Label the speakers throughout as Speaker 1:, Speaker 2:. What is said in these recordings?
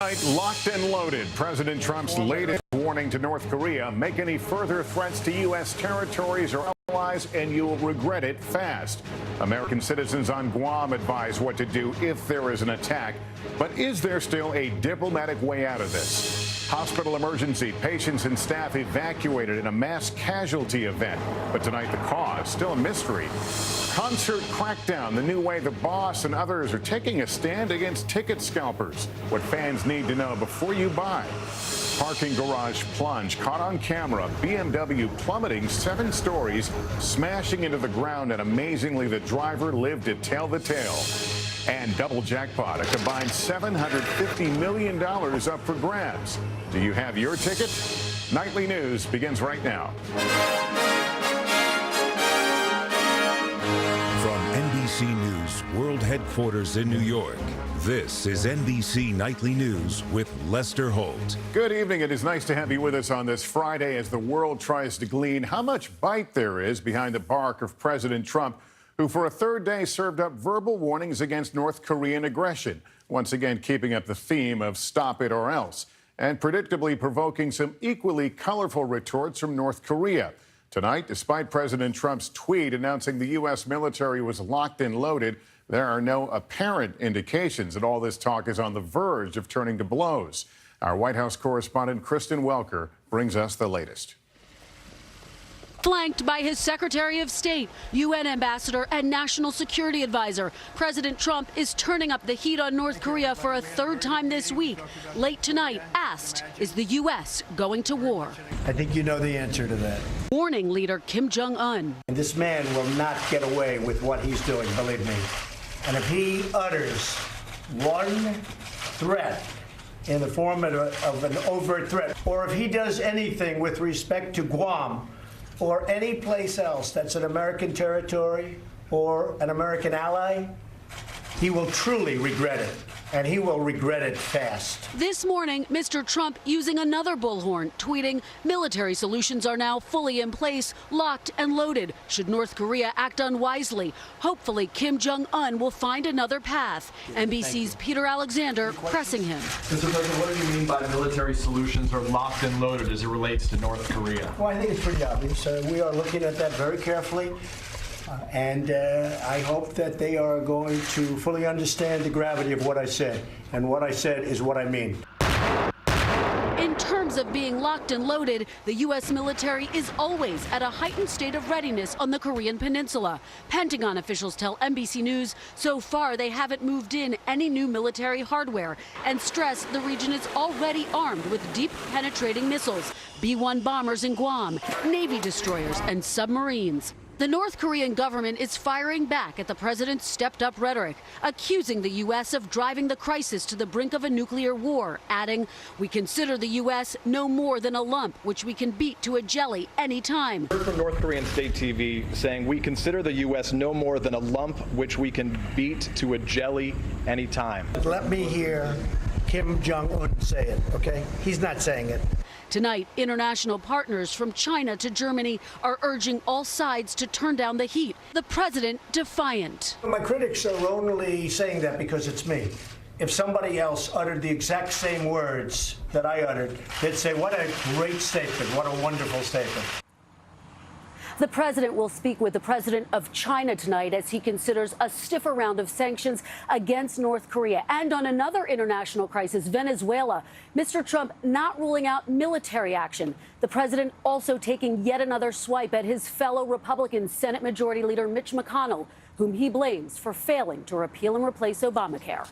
Speaker 1: Locked and loaded. President Trump's latest warning to North Korea: make any further threats to U.S. territories or allies and you'll regret it fast. American citizens on Guam advise what to do if there is an attack. But is there still a diplomatic way out of this? Hospital emergency, patients and staff evacuated in a mass casualty event. But tonight the cause still a mystery. Concert crackdown, the new way the boss and others are taking a stand against ticket scalpers. What fans need to know before you buy. Parking garage plunge caught on camera. BMW plummeting 7 stories, smashing into the ground, and amazingly the driver lived to tell the tale. And double jackpot, a combined $750 million up for grabs. Do you have your ticket? Nightly News begins right now.
Speaker 2: From NBC News World Headquarters in New York, this is NBC Nightly News with Lester Holt.
Speaker 1: Good evening. It is nice to have you with us on this Friday as the world tries to glean how much bite there is behind the bark of President Trump, who for a third day served up verbal warnings against North Korean aggression, once again keeping up the theme of stop it or else, and predictably provoking some equally colorful retorts from North Korea. Tonight, despite President Trump's tweet announcing the U.S. military was locked and loaded, there are no apparent indications that all this talk is on the verge of turning to blows. Our White House correspondent Kristen Welker brings us the latest.
Speaker 3: Flanked by his Secretary of State, UN Ambassador, and National Security Advisor, President Trump is turning up the heat on North Korea for a third time this week. Late tonight, asked, is the U.S. going to war?
Speaker 4: I think you know the answer to that.
Speaker 3: Warning leader Kim Jong-un.
Speaker 4: This man will not get away with what he's doing, believe me. And if he utters one threat in the form of an overt threat, or if he does anything with respect to Guam, or any place else that's an American territory or an American ally, he will truly regret it, and he will regret it fast.
Speaker 3: This morning, Mr. Trump using another bullhorn, tweeting, military solutions are now fully in place, locked and loaded. Should North Korea act unwisely, hopefully Kim Jong-un will find another path. NBC's Peter Alexander pressing him.
Speaker 5: Mr. President, what do you mean by military solutions are locked and loaded as it relates to North Korea?
Speaker 4: Well, I think it's pretty obvious. We are looking at that very carefully. And I hope that they are going to fully understand the gravity of what I said. And what I said is what I mean.
Speaker 3: In terms of being locked and loaded, the U.S. military is always at a heightened state of readiness on the Korean Peninsula. Pentagon officials tell NBC News so far they haven't moved in any new military hardware and stress the region is already armed with deep penetrating missiles, B-1 bombers in Guam, Navy destroyers and submarines. The North Korean government is firing back at the president's stepped-up rhetoric, accusing the U.S. of driving the crisis to the brink of a nuclear war, adding, we consider the U.S. no more than a lump, which we can beat to a jelly anytime.
Speaker 5: Heard from North Korean state TV saying, we consider the U.S. no more than a lump, which we can beat to a jelly anytime.
Speaker 4: Let me hear Kim Jong-un say it, okay? He's not saying it.
Speaker 3: Tonight, international partners from China to Germany are urging all sides to turn down the heat. The president defiant.
Speaker 4: My critics are only saying that because it's me. If somebody else uttered the exact same words that I uttered, they'd say, what a great statement, what a wonderful statement.
Speaker 3: The president will speak with the president of China tonight as he considers a stiffer round of sanctions against North Korea. And on another international crisis, Venezuela, Mr. Trump not ruling out military action. The president also taking yet another swipe at his fellow Republican Senate Majority Leader Mitch McConnell, whom he blames for failing to repeal and replace Obamacare.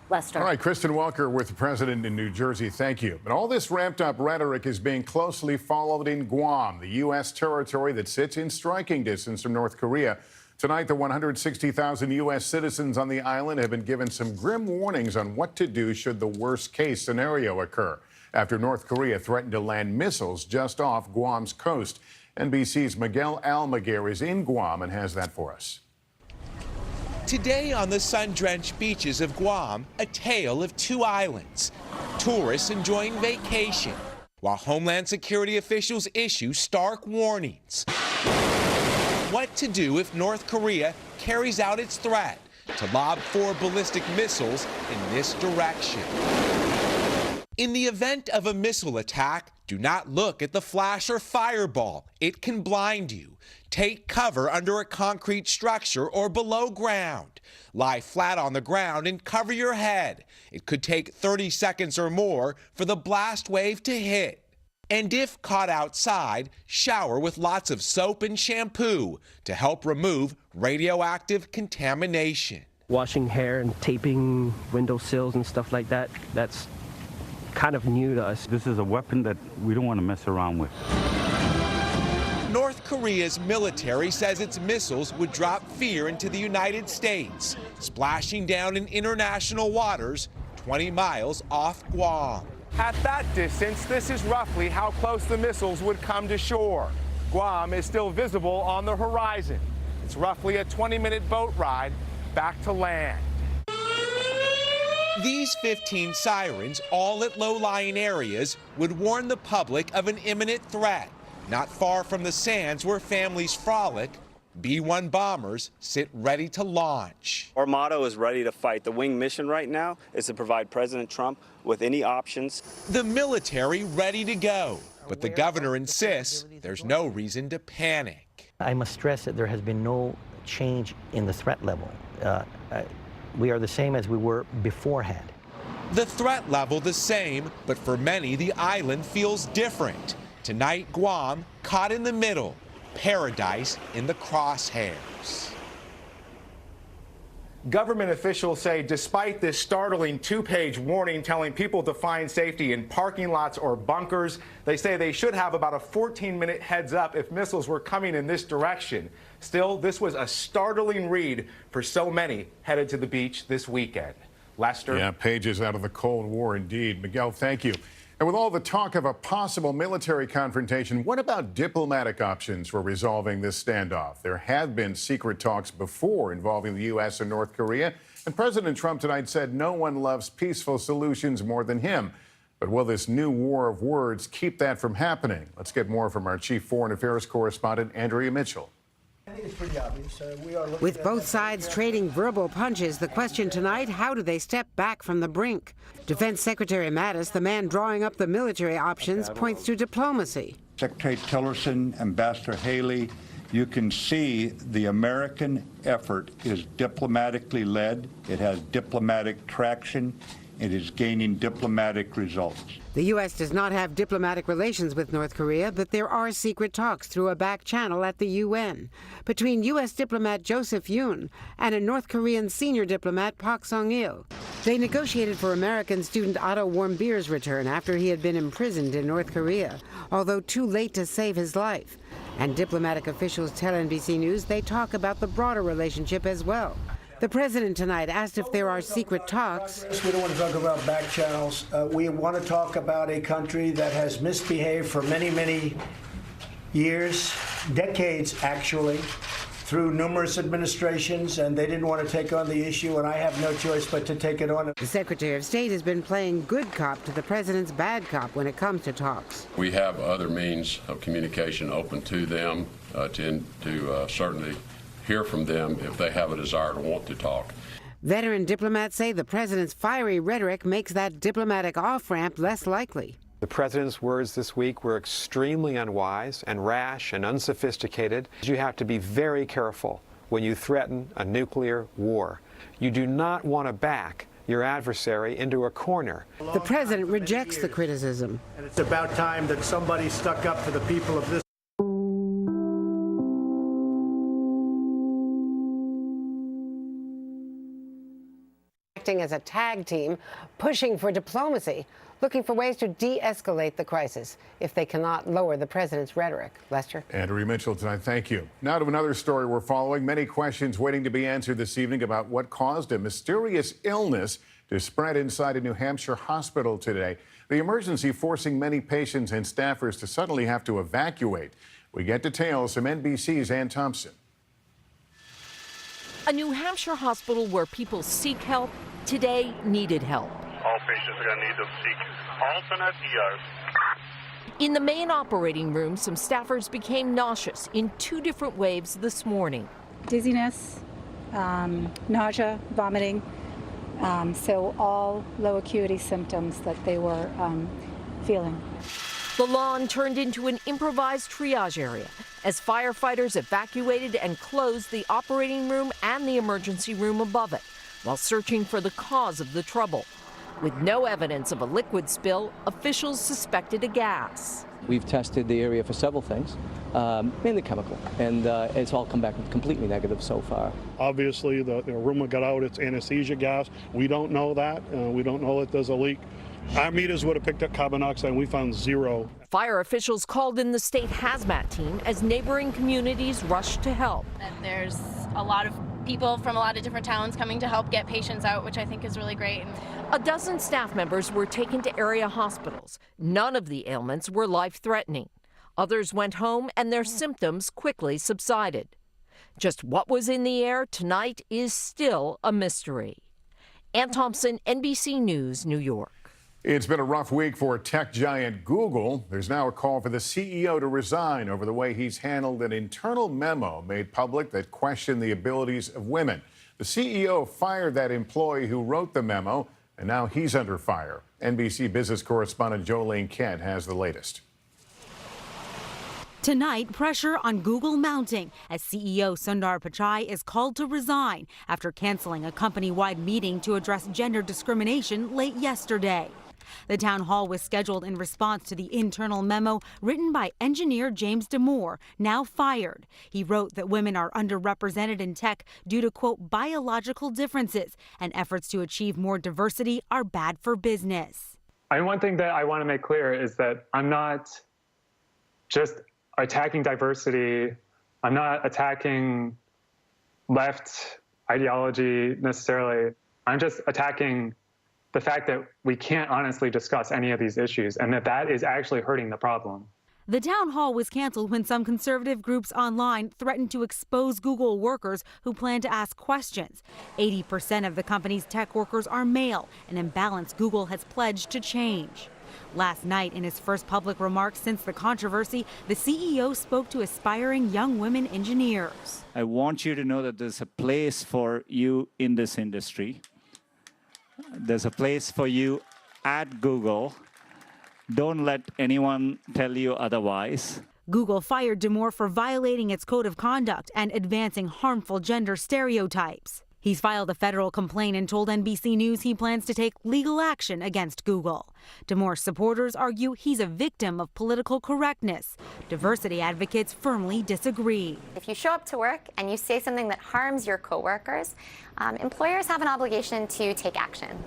Speaker 3: Lester.
Speaker 1: All right, Kristen Welker with the president in New Jersey. Thank you. But all this ramped-up rhetoric is being closely followed in Guam, the U.S. territory that sits in striking distance from North Korea. Tonight, the 160,000 U.S. citizens on the island have been given some grim warnings on what to do should the worst-case scenario occur, after North Korea threatened to land missiles just off Guam's coast. NBC's Miguel Almaguer is in Guam and has that for us.
Speaker 6: Today on the sun-drenched beaches of Guam, a tale of two islands. Tourists enjoying vacation, while Homeland Security officials issue stark warnings. What to do if North Korea carries out its threat to lob 4 ballistic missiles in this direction. In the event of a missile attack, do not look at the flash or fireball. It can blind you. Take cover under a concrete structure or below ground. Lie flat on the ground and cover your head. It could take 30 seconds or more for the blast wave to hit. And if caught outside, shower with lots of soap and shampoo to help remove radioactive contamination.
Speaker 7: Washing hair and taping windowsills and stuff like that, that's kind of new to us.
Speaker 8: This is a weapon that we don't want to mess around with.
Speaker 6: North Korea's military says its missiles would drop fear into the United States, splashing down in international waters 20 miles off Guam.
Speaker 9: At that distance, this is roughly how close the missiles would come to shore. Guam is still visible on the horizon. It's roughly a 20-minute boat ride back to land.
Speaker 6: These 15 sirens, all at low-lying areas, would warn the public of an imminent threat. Not far from the sands where families frolic, B-1 bombers sit ready to launch.
Speaker 10: Our motto is ready to fight. The wing mission right now is to provide President Trump with any options.
Speaker 6: The military ready to go, but the governor insists there's no reason to panic.
Speaker 11: I must stress that there has been no change in the threat level. We are the same as we were beforehand.
Speaker 6: The threat level the same, but for many the island feels different. Tonight, Guam caught in the middle, paradise in the crosshairs.
Speaker 9: Government officials say despite this startling two-page warning telling people to find safety in parking lots or bunkers, they say they should have about a 14-minute heads up if missiles were coming in this direction. Still, this was a startling read for so many headed to the beach this weekend. Lester?
Speaker 1: Yeah, pages out of the Cold War indeed. Miguel, thank you. And with all the talk of a possible military confrontation, what about diplomatic options for resolving this standoff? There have been secret talks before involving the U.S. and North Korea, and President Trump tonight said no one loves peaceful solutions more than him. But will this new war of words keep that from happening? Let's get more from our chief foreign affairs correspondent, Andrea Mitchell.
Speaker 4: I think it's pretty obvious.
Speaker 12: With both sides trading verbal punches, the question tonight, how do they step back from the brink? Defense Secretary Mattis, the man drawing up the military options, points to diplomacy.
Speaker 13: Secretary Tillerson, Ambassador Haley, you can see the American effort is diplomatically led. It has diplomatic traction. It is gaining diplomatic results.
Speaker 12: The U.S. does not have diplomatic relations with North Korea, but there are secret talks through a back channel at the UN between U.S. diplomat Joseph Yoon and a North Korean senior diplomat Park Sung-il. They negotiated for American student Otto Warmbier's return after he had been imprisoned in North Korea, although too late to save his life. And diplomatic officials tell NBC News they talk about the broader relationship as well. The president tonight asked if there are secret talks.
Speaker 4: We don't want to talk about back channels. We want to talk about a country that has misbehaved for many, many years, decades actually, through numerous administrations, and they didn't want to take on the issue, and I have no choice but to take it on.
Speaker 12: The Secretary of State has been playing good cop to the president's bad cop when it comes to talks.
Speaker 14: We have other means of communication open to them to certainly hear from them if they have a desire to want to talk.
Speaker 12: Veteran diplomats say the president's fiery rhetoric makes that diplomatic off-ramp less likely.
Speaker 15: The president's words this week were extremely unwise and rash and unsophisticated. You have to be very careful when you threaten a nuclear war. You do not want to back your adversary into a corner.
Speaker 12: The president rejects the criticism.
Speaker 4: And it's about time that somebody stuck up for the people of this.
Speaker 12: Acting as a tag team, pushing for diplomacy, looking for ways to de-escalate the crisis if they cannot lower the president's rhetoric. Lester?
Speaker 1: Andrea Mitchell tonight, thank you. Now to another story we're following. Many questions waiting to be answered this evening about what caused a mysterious illness to spread inside a New Hampshire hospital today. The emergency forcing many patients and staffers to suddenly have to evacuate. We get details from NBC's Ann Thompson.
Speaker 16: A New Hampshire hospital where people seek help today needed help.
Speaker 17: All patients are going to need to seek alternate ERs.
Speaker 16: In the main operating room, some staffers became nauseous in 2 different waves this morning.
Speaker 18: Dizziness, nausea, vomiting, So all low acuity symptoms that they were feeling.
Speaker 16: The lawn turned into an improvised triage area as firefighters evacuated and closed the operating room and the emergency room above it while searching for the cause of the trouble. With no evidence of a liquid spill, officials suspected a gas.
Speaker 19: We've tested the area for several things, mainly chemical, and it's all come back completely negative so far.
Speaker 20: Obviously, the rumor got out it's anesthesia gas. We don't know that. We don't know that there's a leak. Our meters would have picked up carbon dioxide, and we found 0.
Speaker 16: Fire officials called in the state hazmat team as neighboring communities rushed to help.
Speaker 21: There's a lot of people from a lot of different towns coming to help get patients out, which I think is really great.
Speaker 16: A dozen staff members were taken to area hospitals. None of the ailments were life-threatening. Others went home and their symptoms quickly subsided. Just what was in the air tonight is still a mystery. Ann Thompson, NBC News, New York.
Speaker 1: It's been a rough week for tech giant Google. There's now a call for the CEO to resign over the way he's handled an internal memo made public that questioned the abilities of women. The CEO fired that employee who wrote the memo, and now he's under fire. NBC business correspondent Jolene Kent has the latest.
Speaker 22: Tonight, pressure on Google mounting as CEO Sundar Pichai is called to resign after canceling a company-wide meeting to address gender discrimination late yesterday. The town hall was scheduled in response to the internal memo written by engineer James Damore, now fired. He wrote that women are underrepresented in tech due to, quote, biological differences, and efforts to achieve more diversity are bad for business.
Speaker 23: And one thing that I want to make clear is that I'm not just attacking diversity. I'm not attacking left ideology necessarily. I'm just attacking the fact that we can't honestly discuss any of these issues and that is actually hurting the problem.
Speaker 22: The town hall was canceled when some conservative groups online threatened to expose Google workers who plan to ask questions. 80% of the company's tech workers are male, an imbalance Google has pledged to change. Last night, in his first public remarks since the controversy, the CEO spoke to aspiring young women engineers.
Speaker 24: I want you to know that there's a place for you in this industry. There's a place for you at Google. Don't let anyone tell you otherwise.
Speaker 22: Google fired Damore for violating its code of conduct and advancing harmful gender stereotypes. He's filed a federal complaint and told NBC News he plans to take legal action against Google. Damore's supporters argue he's a victim of political correctness. Diversity advocates firmly disagree.
Speaker 25: If you show up to work and you say something that harms your coworkers, employers have an obligation to take action.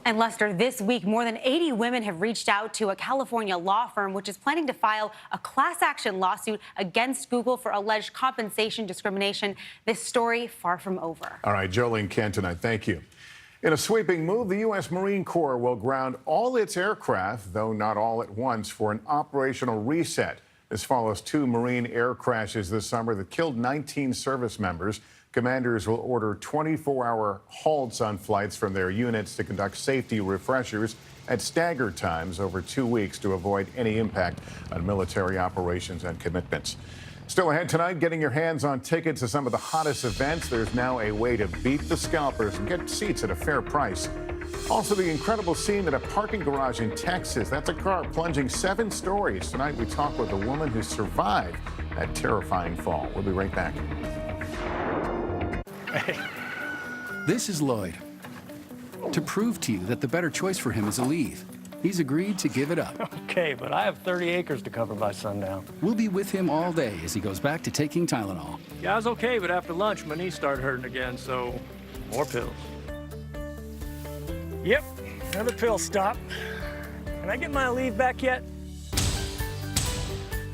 Speaker 22: And Lester, this week, more than 80 women have reached out to a California law firm which is planning to file a class action lawsuit against Google for alleged compensation discrimination. This story far from over.
Speaker 1: All right, Jolene Kent tonight. Thank you. In a sweeping move, the U.S. Marine Corps will ground all its aircraft, though not all at once, for an operational reset. This follows 2 Marine air crashes this summer that killed 19 service members. Commanders will order 24-hour halts on flights from their units to conduct safety refreshers at staggered times over 2 weeks to avoid any impact on military operations and commitments. Still ahead tonight, getting your hands on tickets to some of the hottest events. There's now a way to beat the scalpers and get seats at a fair price. Also, the incredible scene at a parking garage in Texas. That's a car plunging 7 stories. Tonight, we talk with a woman who survived that terrifying fall. We'll be right back.
Speaker 26: This is Lloyd. To prove to you that the better choice for him is Aleve, he's agreed to give it up.
Speaker 27: Okay, but I have 30 acres to cover by sundown.
Speaker 26: We'll be with him all day as he goes back to taking Tylenol.
Speaker 27: Yeah, I was okay, but after lunch, my knees started hurting again, so more pills. Yep, another pill stop. Can I get my Aleve back yet?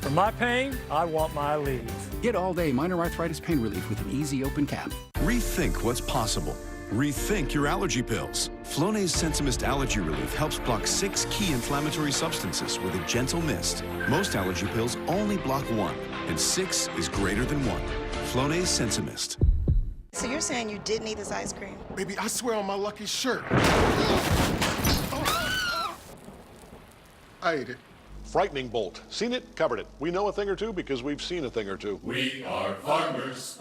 Speaker 27: For my pain, I want my Aleve.
Speaker 26: Get all-day minor arthritis pain relief with an easy open cap.
Speaker 28: Rethink what's possible. Rethink your allergy pills. Flonase Sensimist Allergy Relief helps block 6 key inflammatory substances with a gentle mist. Most allergy pills only block 1, and 6 is greater than 1. Flonase Sensimist.
Speaker 29: So you're saying you didn't eat this ice cream?
Speaker 30: Baby, I swear on my lucky shirt. I ate it.
Speaker 31: Frightening bolt. Seen it, covered it. We know a thing or two because we've seen a thing or two.
Speaker 32: We are farmers.